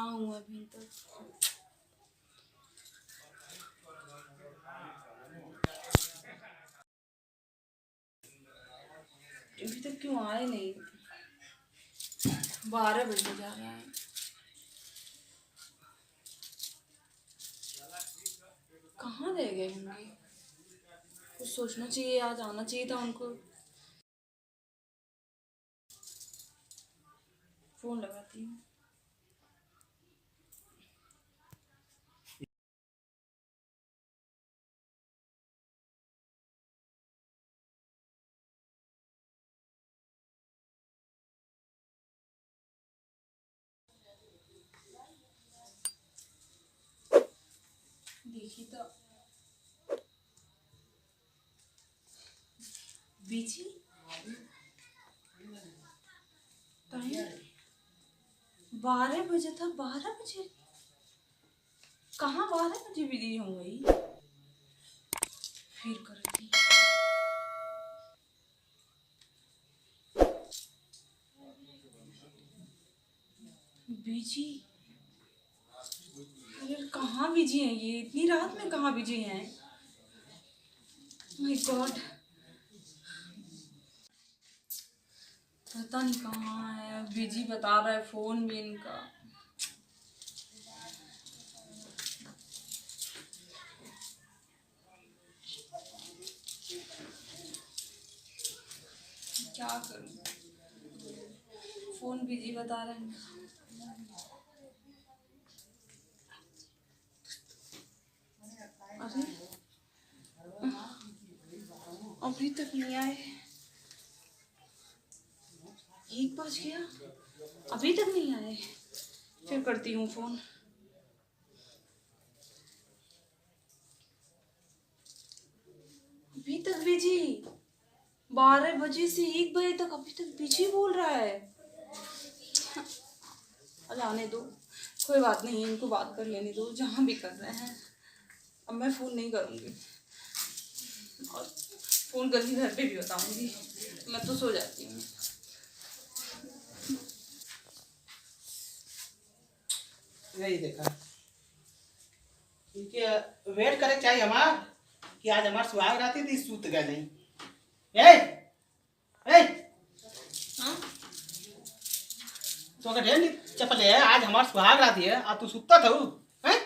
कहाँ हूँ अभी तक? अभी तक क्यों आए नहीं? 12 बजे जा रहा है। कहाँ रह गए होंगे? कुछ सोचना चाहिए, आज आना चाहिए था उनको। फोन लगाती हूँ। देखी तो बीजी टाइम 12 बजे था। 12 बजे कहाँ? 12 बजे बिजी हो गई। फिर करेगी। बिजी? अरे कहाँ बिजी है ये? इतनी रात में कहाँ बिजी है? माय गॉड, पता नहीं कहाँ है। बिजी बता रहा है फोन भी इनका। क्या करूं? फोन बिजी बता रहा है। अरे अभी तक नहीं आए। 1 बज गया, अभी तक नहीं आए। फिर करती हूँ फोन। अभी तक बिजी। 12 बजे से 1 बजे तक अभी तक बिजी बोल रहा है। जाने दो, कोई बात नहीं, इनको बात कर लेने दो जहाँ भी कर रहे हैं। अब मैं फोन नहीं करूँगी और फोन करके घर पे भी बताऊंगी। मैं तो सो जाती हूँ। यही देखा इनके वेट करे चाहिए हमार कि आज हमार सुहाग राती थी, सूत गए नहीं। ए ए हाँ? तो अगर ढेर चपल है, आज हमार सुहाग राती है आ तू सुतता था हैं?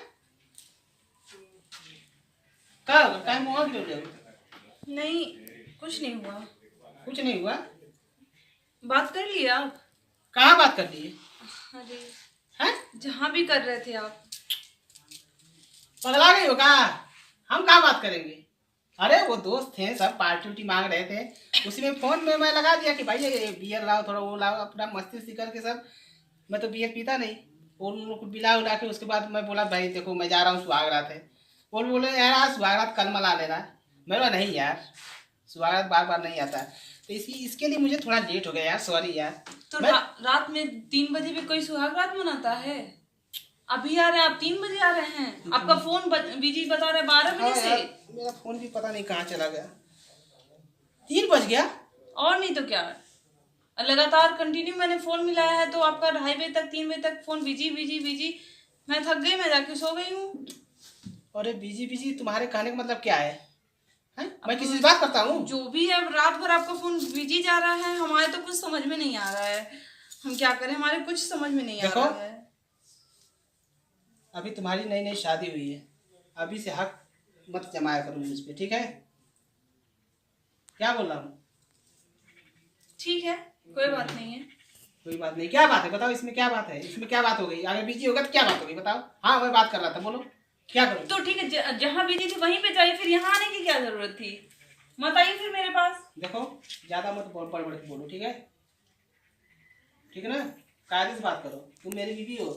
का मुंह गिर जाओ। नहीं, कुछ नहीं हुआ। कुछ नहीं हुआ। बात कर लिया आप? कहाँ बात कर ली? अरे हैं? जहाँ भी कर रहे थे आप। पगला गई हो का? हम कहाँ बात करेंगे? अरे वो दोस्त थे, सब पार्टी उटी मांग रहे थे, उसी में फोन में मैं लगा दिया कि भाई ये बियर लाओ, थोड़ा वो लाओ, अपना मस्ती उस्ती करके सब। मैं तो बियर पीता नहीं। उन लोग को बिला उला के उसके बाद मैं बोला भाई देखो मैं जा रहा हूँ सुहाग रात है। वो बोले यार आज सुहाग रात कल मना लेना। मैं बोला नहीं यार, सुहाग रात बार बार नहीं आता। तो इसके लिए मुझे थोड़ा लेट हो गया यार, सॉरी यार। तो रात में 3 बजे भी कोई सुहाग रात मनाता है? अभी आ रहे हैं आप, 3 बजे आ रहे हैं। आपका फोन बिजी बता रहे 12 बजे से। मेरा फोन भी पता नहीं कहाँ चला गया। 3 बज गया। और नहीं तो क्या, लगातार कंटिन्यू मैंने फोन मिलाया है तो आपका 2:30 बजे तक 3 बजे तक फोन बिजी बिजी बिजी। मैं थक गई, मैं जाके सो गई हूँ। अरे बिजी बिजी तुम्हारे कहने का मतलब क्या है? मैं किसी से बात करता हूँ? जो भी है, रात भर आपका फोन बिजी जा रहा है। हमारे तो कुछ समझ में नहीं आ रहा है, हम क्या करें, हमारे कुछ समझ में नहीं आ रहा है। अभी तुम्हारी नई नई शादी हुई है, अभी से हक मत जमाया करो मुझ पे, ठीक है? क्या बोल रहा हूँ? ठीक है, कोई बात नहीं है। कोई बात नहीं, क्या बात है बताओ, इसमें क्या बात है? इसमें क्या बात हो गई? अगर बिजी होगा तो क्या बात होगी बताओ? हाँ मैं बात कर रहा था, बोलो क्या करूँ? तो ठीक है, जहाँ बिजी थी वहीं पे जाइए, फिर यहाँ आने की क्या जरूरत थी? मत आइए फिर मेरे पास। देखो ज्यादा मत बढ़ बढ़ के बोलो, ठीक है? ठीक है ना? कायदे से बात करो, तुम मेरी बीवी हो।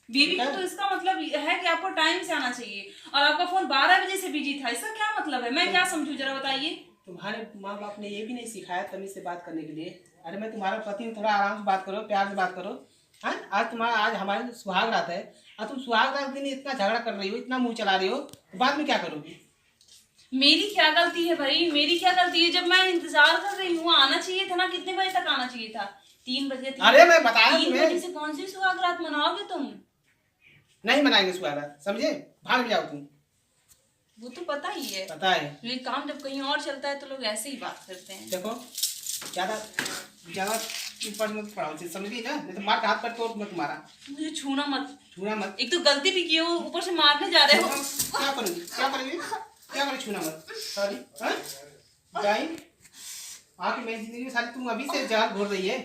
बीवी को तो इसका मतलब है कि आपको टाइम से आना चाहिए, और आपका फोन 12 बजे से बिजी था, इसका क्या मतलब है? मैं क्या समझूं, जरा बताइए। तुम्हारे माँ बाप ने ये भी नहीं सिखाया तमीज से बात करने के लिए? अरे मैं तुम्हारा पति हूँ, थोड़ा आराम से बात करो, प्यार से बात करो। हाँ आज हमारे सुहाग रात है और तुम सुहाग रात दिन इतना झगड़ा कर रही हो, इतना मुंह चला रही हो, तो बाद में क्या करोगी? मेरी क्या गलती है भाई? मेरी क्या गलती है? जब मैं इंतजार कर रही हूँ, आना चाहिए था ना, कितने बजे तक आना चाहिए था? 3 बजे अरे मैं बताया 3 तुम्हें। बजे से कौन सी सुहाग रात मनाओगे तुम? नहीं मनाएंगे सुहागरात, समझे? भाग जाओ तुम। वो तो पता ही है, पता है। ये काम जब कहीं और चलता है तो लोग ऐसे ही बात करते हैं। देखो ज्यादा ज्यादा ऊपर मत पड़ाओ, समझी ना? नहीं तो मार का हाथ पर तोड़ मत तुम्हारा। मुझे छूना मत। छूना मत। एक तो गलती भी की हो, ऊपर से मारने जा रहे हो। क्या करूंगी, क्या करेंगे, क्या करें? छूना मत। सॉरी। गाई आके मेरी जिंदगी में सारी तुम अभी से जान घोर रही है,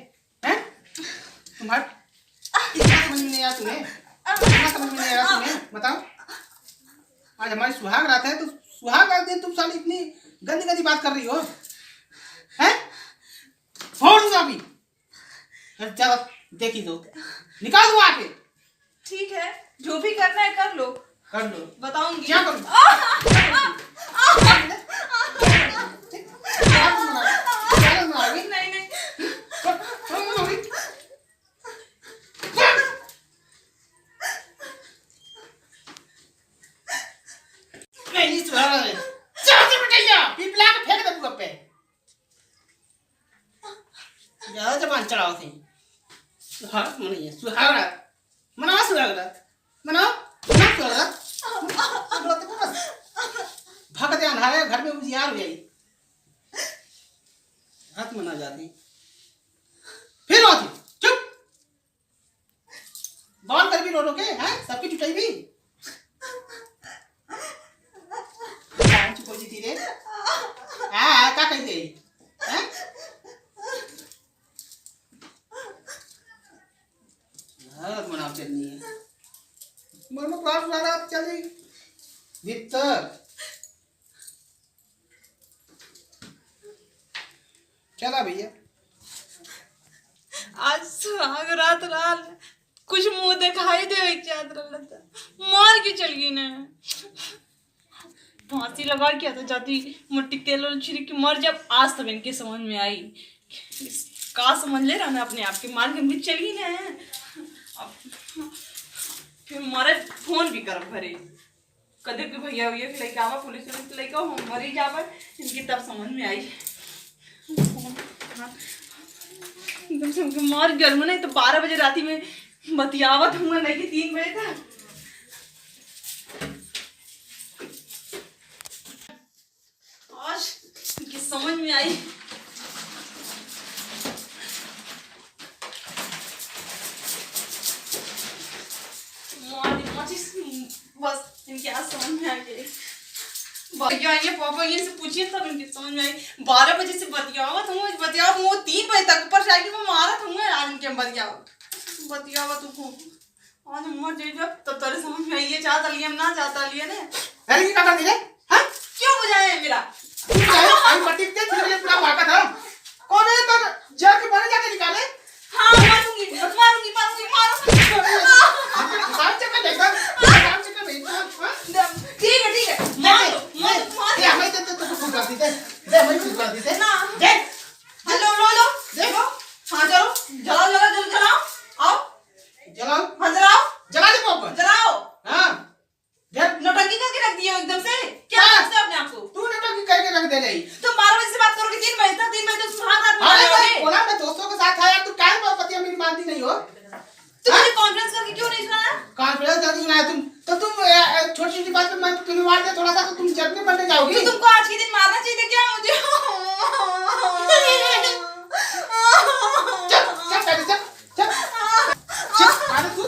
हैं? तुम्हारा इतना समझ में नहीं आया तुम्हें? इतना समझ में नहीं आया तुम्हें? बताओ। आज हमारी सुहाग रात है तो सुहाग रात दिन तुम साली इतनी गंदी गंदी बात कर रही हो, हैं? फोड़ दूंगा अभी। ज्यादा देखी दो, निकाल दो आके। ठीक है, जो भी करना है कर लो। कर लो। बताऊंगी क्या करूं? नहीं नहीं। नहीं सुहाग है। चल से बेटा पिपला के फेंक दे मुंह पे। ज्यादा जबान चढ़ाओ थे। सुहाग मनाइए, सुहाग रात मनाओ, सुहाग रात मनाओ, मनाओ सुहाग रात। भाग दे, अंधारा है, घर में उजियार हो जाएगी। रात मना जाती फिर आती चुप। बॉल कर भी रो रो के हैं, सबकी जुटाई भी चुप हो जी धीरे। हाँ क्या कहते हैं? रात मनाओ चलनी है, मनो रात रात चली भीतर। चला भैया। आज सुहाग रात रात कुछ मुंह दिखाई दे एक चादर लता मार के चल गई ना। फांसी लगा के तो जाती मोटी तेल और छिड़क के मर। जब आज तब इनके समझ में आई का समझ ले रहा ना अपने आप के, मार के भी चल गई ना। अब फिर मारे फोन भी कर भरे कदे के भैया भैया फिर लेके आवा पुलिस पुलिस लेके आओ, हम मरी जावा। इनकी तब समझ में आई एकदम से उनके मार गर्म नहीं तो 12 बजे राती में बतियावत हूँ नहीं कि 3 बजे तक। आज इनकी समझ में आई। बस इनकी आज समझ में आ गई। बतियाइए पापा ये से पूछिए तब इनकी समझ में आई। 12 बजे से बतियावत हूँ, बतियावत वो 3 बजे तक ऊपर से आके मैं मारत हूँ आज इनके बतियावत हूँ। आज मर जाए जब तब तेरे समझ में आई ये चाहता लिए हम ना चाहता लिए ने। अरे ये क्या कर दिए? हाँ क्यों बुझाए मेरा? अभी पट्टी के मुझे पूरा भागा था। कौन है तो जग के बाहर जाके निकाले। हाँ मारूंगी मारूंगी मारूंगी मारूंगी। हिसाब से कर देखा, हिसाब से कर देखा। ठीक है मार मार। ये हमें तो खुद कर देते, दे हमें खुद कर देते ना दे। हेलो लो देखो। हाँ चलो जलाओ जलाओ जल्दी जलाओ। आओ जलाओ। हाँ जलाओ जला दे पापा। जलाओ। हाँ नौटंकी करके रख दिए एकदम से। क्या लगता है अपने आप को? तू नौटंकी करके रख दे रही। तुम 12 बजे से बात करोगे 3 बजे तक, 3 बजे तो सुहाग रात अरे मनाओगे। मैं बोला मैं दोस्तों के साथ आया, तू क्या पतिया मेरी मानती नहीं हो? तुम मुझे कॉन्फ्रेंस करके क्यों नहीं सुनाया? कॉन्फ्रेंस करके सुनाया तुम तो तुम छोटी छोटी बात पे मैं तुम्हें मार दे थोड़ा सा तो तुम जगने बनने जाओगी। तो तुमको आज के दिन मारना चाहिए क्या मुझे? चल चल पहले चल चल चल आने तू।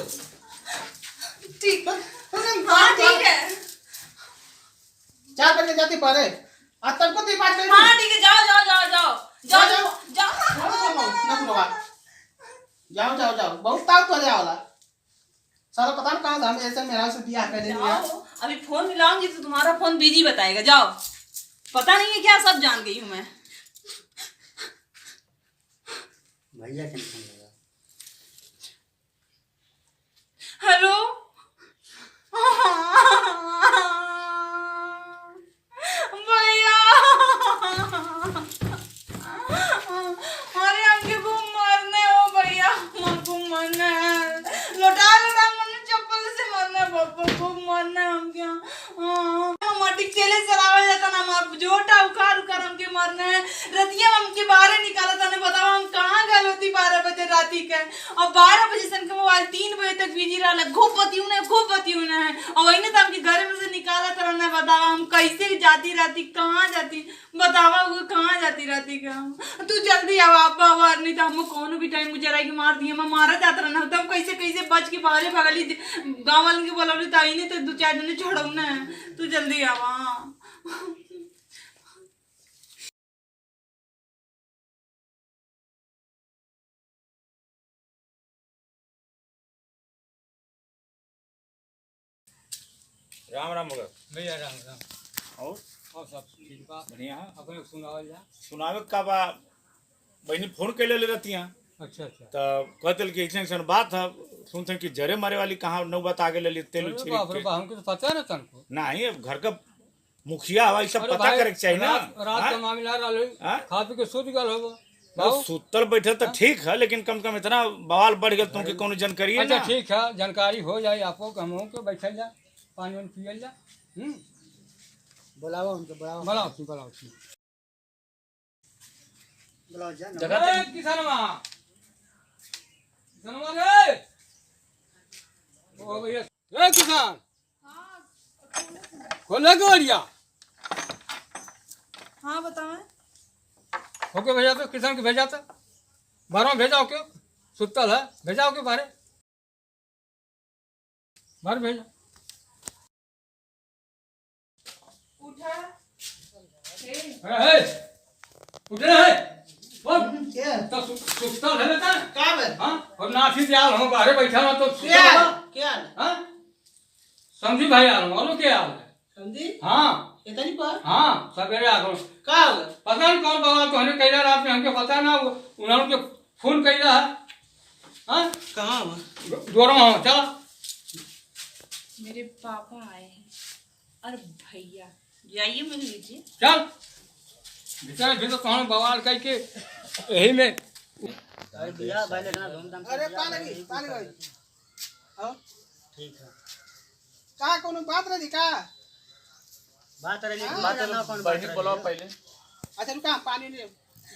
ठीक हाँ ठीक है। चार बजे जाती पहले आज तक को तो बात नहीं। हाँ ठीक है जाओ जाओ जाओ जाओ जाओ जाओ जाओ जाओ जाओ जाओ बहुत ताव तो ले वाला सारा पता नहीं कहाँ था। हम ऐसे मेरा से दिया कर दिया। अभी फोन मिलाऊंगी तो तुम्हारा फोन बिजी बताएगा। जाओ पता नहीं है क्या, सब जान गई हूँ मैं। भैया के फोन लगा। हेलो भैया अरे हमके को मरने हो भैया, हमको मरना है। लौटा लौटा मरने चप्पल से मरना है पापा को मरना है हमके। मटी चले सरावे जाता ना मार जोटा उखाड़ उखाड़ हमके मरना है। रतिया हमके बाहर निकाला था ने बताओ हम कहाँ गए होती 12 बजे और 12 बजे से के मोबाइल 3 बजे तक बिजी रहा, खूब बतियू ना है। और वही ना तो हमके घर में से निकाला करना, बतावा हम कैसे जाती रहती, कहाँ जाती, बतावा वो कहाँ जाती रहती का। तू जल्दी आवा नहीं तो हम कौन भी टाइम मुझे रही मार दिए, मैं मारा जाता रहना, तब कैसे कैसे बच के बाहर भगली गाँव वाले के बोलौली तो आई नहीं तो 2-4 जने छोड़ू ना। तू जल्दी आवा। राम राम मगर भैया राम राम। और सब ठीक बा, बढ़िया अपने सुनावल जा। सुनावे का बा बहनी फोन कैले ले रहती हैं अच्छा अच्छा। तो कहते कि ऐसा बात है, सुनते कि जरे मारे वाली कहाँ नौबत आगे ले ली तेल अरे बाप रे बाप, हमको तो पता है ना तनको। नहीं अब घर का मुखिया हवा सब अरे पता भाई, करे के चाहिए ना। रात का मामला रहल, हाँ? खा पी के सूत गल होबो। तो सुतल बैठे तो ठीक है, लेकिन कम से कम इतना बवाल बढ़ गया तुमके कोनो जानकारी है अच्छा ना। ठीक है, जानकारी हो जाए आपको, हम के बैठल जा, पानी वानी पियल जा। बुलाओ उनको, बुलाओ बुलाओ बुलाओ बुलाओ जा जगह ए किसनवा रे, ओ भैया ए किसान खोले गोड़िया। हाँ बताओ। ओके भेजा तो किसान के भेजा तो बाहरों भेजाओ क्यों, सुतल है भेजाओ के बाहर बाहर भेजा। उठा उठे है बोल क्या तो सुतल है बेटा। का बे हाँ और नाथी दयाल हम बाहर बैठा ना तो क्या सुतल क्या हाँ समझी भाई आ रहा हूँ क्या हाल है। समझी हाँ इतनी पर हाँ सवेरे आ रहा हूँ। का होगा पता नहीं कौन बाबा तो हमें कैला रात में, हमके पता ना उन्होंने फोन कैला है। हाँ कहाँ हुआ दोनों हो चला। मेरे पापा आए हैं और भैया जाइए मिल लीजिए। चल भीतर भीतर कौन बवाल करके यही में अरे भैया भाई लेना धूमधाम अरे पानी भाई हां ठीक है का कोनो बात रही का बात रही बात ना कौन बात बोलो पहले। अच्छा रुका पानी ले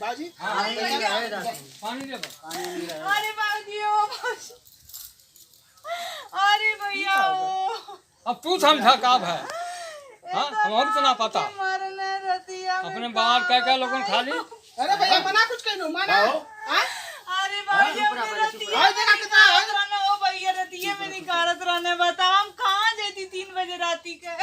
बाजी पानी दे पानी नहीं रहा अरे बाबूजी ओ बाबूजी, अरे भैया ओ अब तू समझा का है। हाँ हमारे तो ना पता, मरने रतिया में अपने बाहर क्या क्या लोगों खाली। अरे भैया मना कुछ कहनो मना हां अरे भैया रतिया और जगह कितना है? रहना ओ भैया रतिया में निकारत रहने, बताओ हम कहाँ जाती 3 बजे राती के।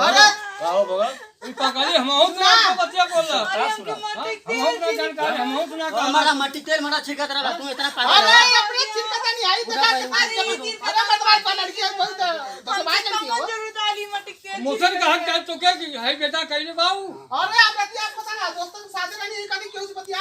अरे आओ बगल ई पकड़ी हम हो तो आपको बच्चा बोल रहा। अरे हमके मत देखते हम हो ना जानकारी, हम हो ना का हमारा मट्टी तेल मरा छिकत रहा तू इतना पागल अरे है। अपने चिंता नहीं आई देखा अरे मत बात लड़की है बहुत तो बात करती हो जरूर डाली मटिक मोसन का हक है तो क्या कि है बेटा कइले बाबू। अरे आप बतिया पता ना दोस्तों के साथ नहीं कभी क्यों से बतिया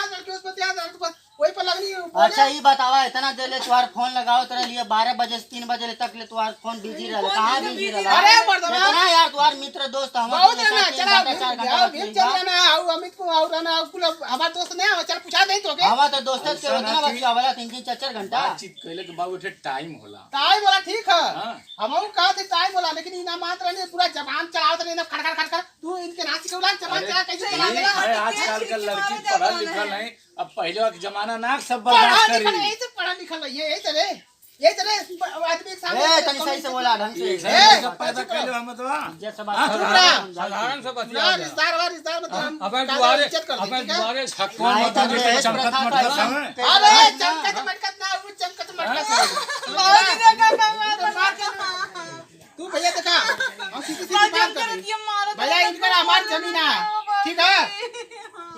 वही पर लगनी अच्छा ये बतावा इतना देर ले तुम्हार फोन लगाओ तेरे लिए 12 बजे से 3 बजे तक ले तुम्हार फोन बिजी रहला, कहां बिजी रहला। अरे मर्दवा इतना यार तुम्हार मित्र दोस्त हम बहुत है ना चला भीम चल ना आओ अमित को आओ ना कुल हमारा दोस्त नहीं है, चल पूछा नहीं तो के हवा तो दोस्त के उतना बच्चा वाला 3-3 4-4 घंटा बातचीत कैले के बाबू उठे टाइम होला। टाइम बोला ठीक है हाँ। हम कहा थे टाइम बोला, लेकिन इना मात्र नहीं पूरा जबान चलावत नहीं खड़ खड़ खड़ खड़ तू इनके नाच के उड़ा जबान चला कैसे चला देला। है आजकल का लड़की पढ़ा लिखा नहीं, अब पहले का जमाना ना सब पढ़ा बर्दाश्त लिखा करी। यही से पढ़ा लिखा ये चले आदमी एक सामने ए तनी सही से बोला ढंग से सब पैदा कैले हम तो इज्जत से बात कर। साधारण से बतिया जा। रिश्तेदार मतलब अपन दुआरे अपन दुआरे कौन नहीं बता तो दे दहेज चमकत प्रथा मटकत का समय। अरे चमकत मटकत ना वो चमकत मटकत तू भैया देखा हम किसी से बात कर भैया इनका हमारी जमीन है ठीक है,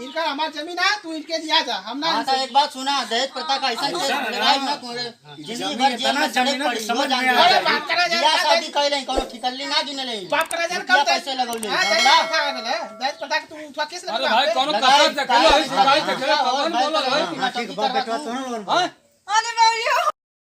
इनका हमारी जमीन है तू इनके दिया जा हम ना हां तो एक बात सुना, दहेज प्रथा का ऐसा लगाई ना तुम्हारे जिंदगी भर जेल में सड़े पड़ी समझ में आ अरे बात करा जा बियाह शादी कइले कोनो ठिकल्ली ना गिनले बाप करा जा रुपया कैसे लगौले दहेज पता कि तू उठवा केस अरे भाई कोनो कसर देखले है शिकाय देखले कौन बोलल है। ठीक बात बेटवा सुनो हां अरे भैया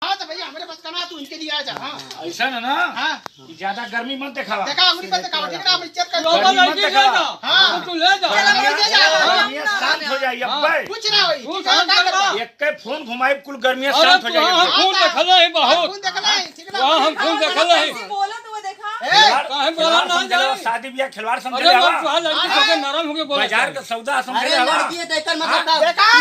हां तो भैया हमारे पास करना तू इनके दिया जा हां ऐसा ना ना हां कि ज्यादा गर्मी मत दिखावा। देखा अंगुली पर दिखाओ ठीक ना हम इज्जत कर लोगों लड़की ले जा। हाँ। तू ले जा। गर्मी शांत हो जाए अब भाई कुछ ना होई तू ठीक है शांत ना करवा। करवा एक के फोन घुमाए कुल गर्मी अरे शांत हो तू हम जाए। खून देखले है बहुत। खून देखला ठीक ना वहाँ हम खून देखले है। बोला तो वो देखा काहे बोला ना समझ ले, जाए? शादी ब्याह खिलवाड़ समझ अरे ले वो आवा। सुहा लड़की को के नरम होके बोला बाजार का सौदा समझ अरे ले आवा। लड़की है देखकर मतलब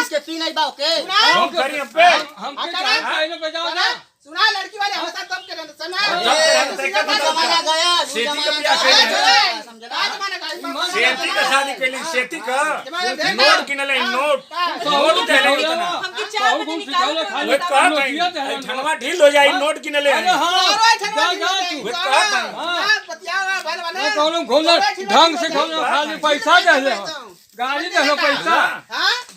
इसके पी नहीं बाओ के फोन करी अब पे। हम के जाए पहले बजाओ ना सुना लड़की वाले हमेशा तब के रहते सुना जमाना गया सेठी का ब्याह कइले। समझला सेठी का शादी कैली, सेठी का नोट किनले, नोट देले इतना। हमके चार बजे निकालो वे कहा कहीं ठनवा ढील हो जाई, नोट किनले। अरे हाँ जा जा तू वे कहा कहीं मैं कहूँ घूमना ढंग से घूमना खाली पैसा दे ले गाड़ी दे लो पैसा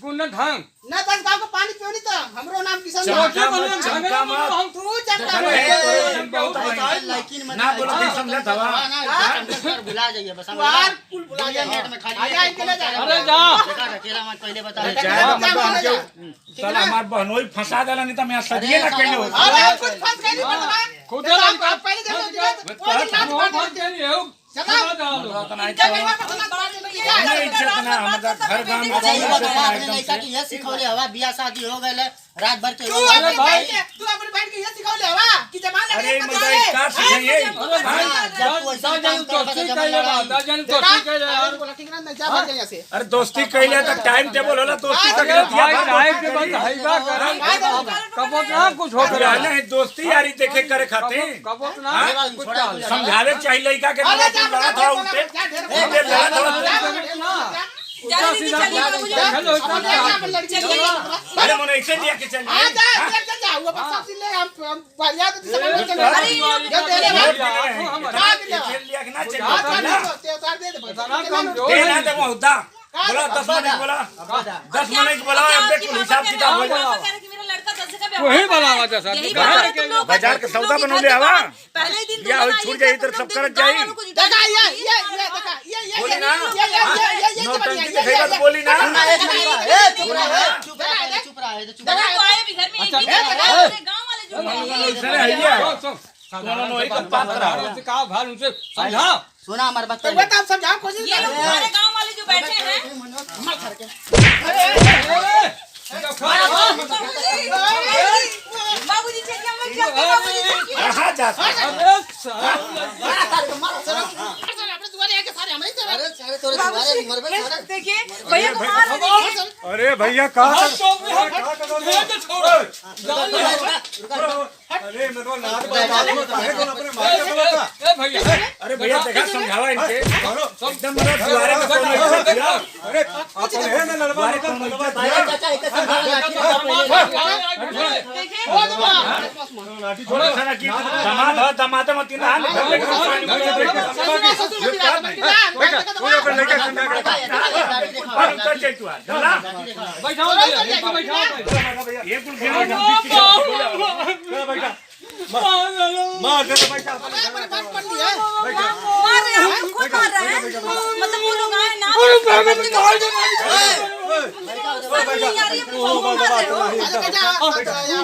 गुना ढंग ना बस गांव को पानी पियो नहीं तो हमरो नाम किशन चमका है। मत, चमका मत। हम तू चमका लेकिन ना बोलो नहीं समझा था वहाँ। भुला जाइए बस बाहर कुल भुला दुनिया जाए नेट में खाली आ जाए के ले जा अरे जा देखा अकेला मत पहले बता अरे दे जाए मत हमके साला हमार बहनोई फंसा देला, नहीं तो मैं सदिए ना कइले होत। अरे कुछ फंस गई नहीं खुद पता आप पहले जब वो नाच वो पाट बात के लिए हो चला डालो नहीं इज्जत ना हमारा घर गांव में अच्छा ये बता आपने एकदम लड़का से। की ये सिखौले हवा बियाह शादी हो गए रात भर के तू अपने भाई तू अपने बहन के ये सिखाओ ले हवा कि जमाना अरे मर्दाई का सिखाइए। जब तू ऐसा काम कर दोस्ती कैले बा दाजन दोस्ती कैले यार ठीक ना जा भाग जाए से अरे दोस्ती कैले तो टाइम टेबल होला, दोस्ती का अरे गलतिया भाई टाइम के बाद हाईवा कर कबोत ना कुछ हो गया रहले है दोस्ती यारी देखे करे खातिर। कबोत ना कुछ डाल समझावे चाहिए लड़का के अरे तो लड़ा था उनसे उनसे लड़ा था। उल्टा सीधा हेलो अरे मन ऐसे लिया के चल आ जा चल जा वो बस सब ले हम बढ़िया तो समझ में चले अरे ये तेरे खेल लिया कि ना चल दे दे ना दे मुद्दा बोला 10 मिनट बोला 10 मिनट बोला अब देख हिसाब किताब हो जाए। वही बनावा जैसा बाजार का सौदा बनौले हवा पहले दिन या छूट जाई इधर सब करत जाई। देखा ये देखा बोली ना ये नौटंकी दिखेगा तो बोली ना। चुप रहा आए भी घर में एक ही गांव वाले जो ऐसे है दोनों वही का पात्र का भाल उनसे समझा सुना हमारे बात तो बता हम समझाओ कोशिश ये कर लोग हमारे गांव वाले जो बैठे हैं बाबूजी से क्या मत करते बाबूजी से कहां जाता अपने दुआरे आके सारे हमें ही अरे तोरे तुम्हारे मर बे देखिए भैया को मार रहे हैं अरे भैया कहा अरे भैया देखा समझावा इनके एकदम मेरा दुआरे में कोई इज्जत दिया। अरे आप है ना लड़वा चाचा एक समझा देखिए थोड़ा सा की दामाद हो दामाद मत ना कर जाए तू चला बैठाओ बैठाओ ये कुल बेटा मार दे बेटा मार रहे हैं हम खुद मार रहे हैं मतलब वो लोग आए ना नहीं आ रही है बहू को मार रहे हो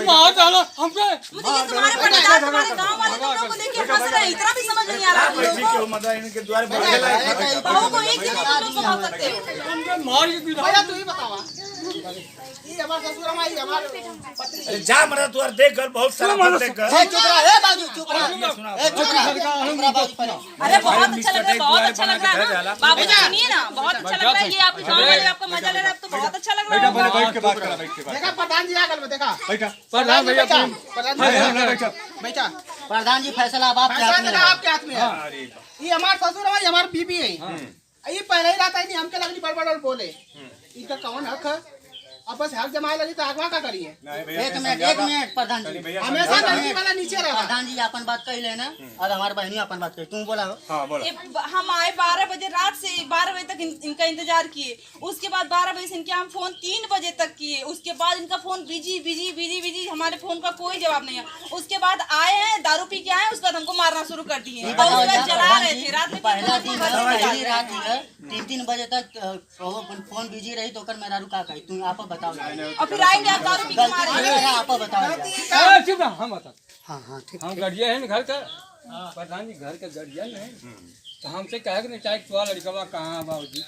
मार डालो हमके मुझे ये तुम्हारे परिवार तुम्हारे गांव वाले लोगों को देख के हंस रहे हैं इतना भी समझ नहीं आ रहा है ठीक है मदा इनके द्वार पर बहू को एक दिन में तुम लोग संभाल सकते हो हमके मार के गिरा भैया तू ही बतावा ये हमारा ससुर हमारी हमारे पत्नी जा मरा तू देख कर बहुत सारा बात देख कर चुप रहा है बाजू चुप रहा चुप रहा बाजू पहले अरे बहुत अच्छा लग रहा है बहुत अच्छा लग रहा है ना बाबू सुनिए ना बहुत अच्छा लग रहा है ये आपके गांव वाले आपका मजा ले रहे हैं अब तो बहुत अच्छा लग रहा है बैठ के बात करा बैठ के देखा प्रधान जी आगल में देखा प्रधान भैया बैठा प्रधान जी फैसला अब आपके हाथ फैसला में देखा है आपके हाथ में है ये हमारे ससुर हमारी हमारी बीबी है ये पहले ही रहता है नहीं हमके लगनी बड़बड़ बोले इनका कौन हक है अब बस हक जमाए लगी तो अगवा का करिए एक मिनट प्रधान जी हमेशा लड़की वाला नीचे रहा प्रधान जी अपन बात कही लेना और हमारे बहनी अपन बात कही तुम बोला हो हम आए 12 बजे रात से 12 बजे तक इनका इंतजार किए उसके बाद 12 बजे से इनके हम फोन 3 बजे तक किए उसके बाद इनका phone busy busy busy busy हमारे फोन का कोई जवाब नहीं है उसके बाद आए हैं दारू पी के आए उसके बाद हमको मारना शुरू कर दिए और उसके बाद जला रहे थे रात में पहला दिन पहली रात ही है 3 बजे तक फोन बिजी रही तो कर मेरा रुका कही तुम आप बताओ और फिर आएंगे आप दारू पी के मारेंगे आप बताओ चुप रहा हम बता हाँ हाँ ठीक हम गार्जियन हैं घर का प्रधान जी घर के गार्जियन हैं तो हमसे कहे कि नहीं चाहे तुम्हारा लड़का कहाँ बाबूजी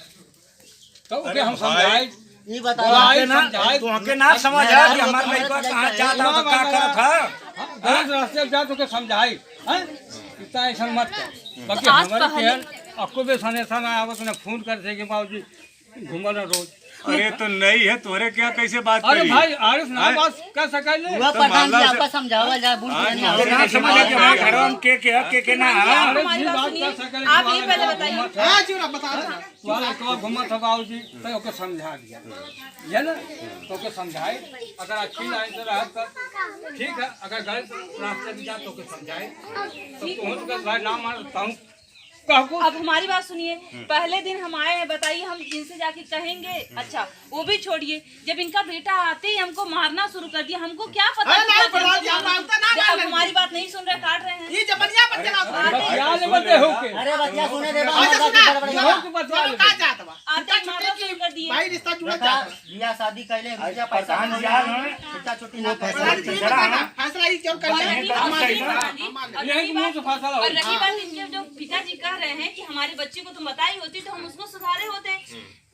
तो ओके हम समझाए ये बताओ तू के ना समझ आ कि हमार लड़का कहां जाता तो का करत था गलत रास्ते जा तो के समझाई हैं इतना ऐसा मत कर बाकी आज हमारे पहले- शहर आपको भी सनेसा ना आवत ना फोन कर से कि बाबूजी घूमना रोज अरे तो नहीं है तोरे क्या कैसे बात अरे करी भाई आरिफ ना बात कर सकेले हुआ तो प्रधान जी मामला से- आपका समझावा जा बुढ़ हाँ, पुरानिया हाँ, हो गए। हाँ, समझ के हमारे घरों में के ना हाँ। अरे हमारी जी बात बात सुनिए। कर सकेले आप ये पहले बताइए। हाँ चूरा बता दे वाला तो घूमत हो बाबूजी तो ओके समझा दिया ये ना तो ओके समझाए अगर अच्छी लाइन से रह तो ठीक है अगर गलत रास्ते में जा तो ओके समझाए तो पहुंच कर भाई ना मानता हूँ कहको अब हमारी बात सुनिए। पहले दिन हम आए हैं, बताइए हम इनसे जाके कहेंगे? अच्छा वो भी छोड़िए, जब इनका बेटा आते ही हमको मारना शुरू कर दिया, हमको क्या पता अरे कि नहीं, क्या प्रधान जी, हम मानते ना, अब हमारी बात नहीं सुन रहे, काट रहे हैं। ये जबनिया बन के ना बतिया ले बदे हो के अरे बतिया सुने दे अच्छा बाबा सुना बड़बड़ हो के बतिया ले का जात बा आते ही मारना शुरू कर दिए। भाई रिश्ता जुड़ा देखा जात बियाह शादी कैले मुझे पैसा छुट्टा छुट्टी ना प्रधान जी पैसा बताना फैसला ही क्यों कर और रही लिया बात- हमारी और यही रही मुंह बात- से फैसला हो और रही बात इनके जो पिताजी कह रहे हैं कि हमारे बच्चे को तुम बताई होती तो हम उसको सुधारे होते।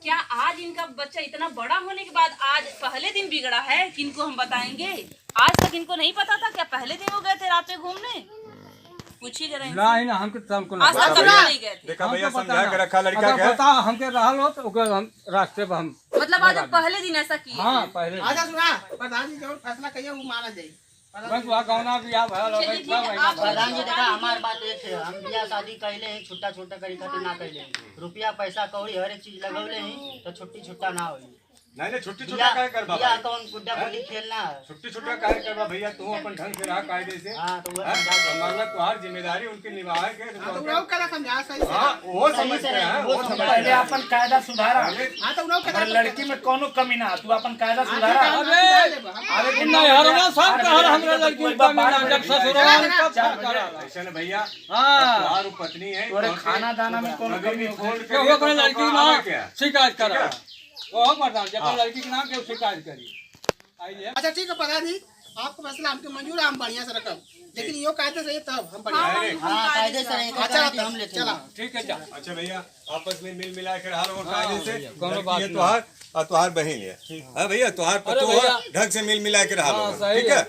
क्या आज इनका बच्चा इतना बड़ा होने के बाद आज पहले दिन बिगड़ा है कि इनको हम बताएंगे? आज तक इनको नहीं पता था? क्या पहले दिन वो गए थे रात में घूमने? पूछिए जरा इनसे। नहीं ना हमके तुमको आज तक कभी नहीं गए थे। देखा भैया समझा के रखा लड़का अगर क्या बता हमके रहल हो तो ओकर हम रास्ते पर हम मतलब आज पहले दिन ऐसा किए। हाँ पहले अच्छा सुना प्रधान जी जो फैसला कहिए वो माना जाए बस वहाँ गौना भी आ भयल हो चलिए, गई ठीक है, आप- प्रधान जी देखा हमार बात एक है, हम बियाह शादी कैले हैं छुट्टा छुट्टा करी खातिर ना कैले रुपया पैसा कौड़ी हर एक चीज लगौले हैं तो छुट्टी छुट्टा ना होई नहीं छुट्टी छुट्टा काहे कर बाबा बियाह कौन गुड्डा गुड्डी खेलना है छुट्टी छुट्टा काहे करवा भैया तू अपन ढंग से रहा कायदे से हाँ तो वो हाँ? समझा दे। हमारा तुम्हारी जिम्मेदारी उनकी निभाए के हाँ तो वो करा समझा सही से हाँ वो सही समझते से हैं वो वो समझा समझते पहले हैं अपन कायदा सुधारा हाँ तो वो करा हमारे लड़की में कोनो कमी ना तू अपन कायदा सुधारा अरे नहीं हरवा सब कहल हमरा लड़की का मेरा जब ससुराल का चार फोन करा ऐसा ना भैया हाँ तुम्हारी पत्नी है तोरे तो खाना दाना में कोनो कभी कमी भी फोन कि वो अपने लड़की ना क्या शिकायत करा वो प्रधान जब लड़की के नाम के शिकायत करी आइए अच्छा ठीक है प्रधान जी आपको फैसला हमके मंजूर है हम बढ़िया से रकम लेकिन यो कायदे से तब हम बढ़िया हाँ, अरे, हम हाँ कायदे कायदे से से- रहेंगे अच्छा गारंटी हम लेते चला हैं ठीक है जा अच्छा भैया आपस में मिल मिला के रहा लोग कायदे से कोनो लड़की बात है नहीं। तुहार और तुहार बहन है हाँ भैया तुहार अरे पतो भैया। ढंग से मिल मिला के रहा हाँ, लोग सही ठीक है। है